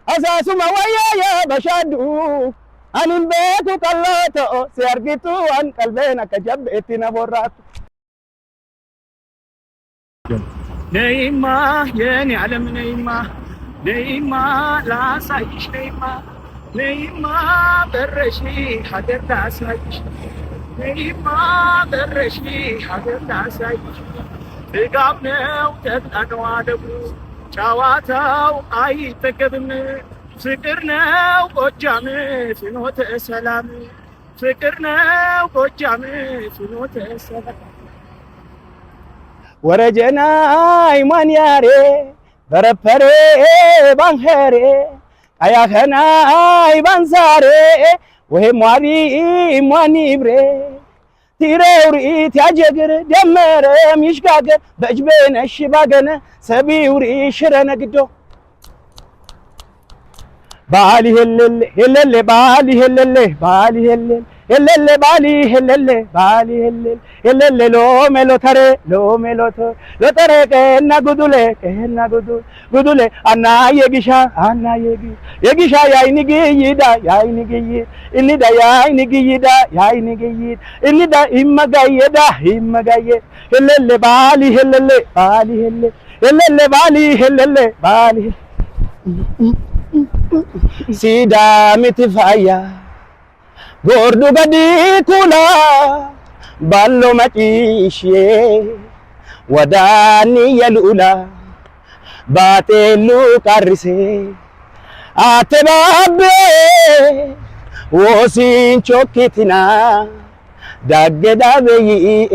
أساس ما ويا يا بشادو أنا البيت وطلعته سيرقتو عن قلبنا كجبتنا برات نيما ياني علم نيما نيما لا سايش نيما نيما برشي حدر لا سايش نيما برشي حدر لا سايش تقابنا وتتقنوا عدبو ጨዋታው አይጠገብም ፍቅር ነው ጎጃም ፍኖተ ሰላም ፍቅር ነው ጎጃም ፍኖተ ሰላም ወረጀናይ ማንያሬ በረፐሬ ባንኸሬ አያኸናይ ባንሳሬ ወይ ሟሪ ሟኒብሬ تيروري تاجر دمر ميشغاغر بجبن الشباغن سبيوري شرنا قدو بالي هلل بالي هلل بالي هلل بالي هلل بالي هلل لو ملو تري لو ملو تري كهنا غدوله انا يغيشا يا ينيغي يدا يا ينيغي إندا يا ينيغي يدا يا ينيغي إندا إمغايدا هلل بالي هلل بالي هلل بالي سيدامي تفايا غوردو غدي كولا بالو ماتيشي وداني يلولا باتلو كارسي اتبابي وسين چوكيتنا دغدابي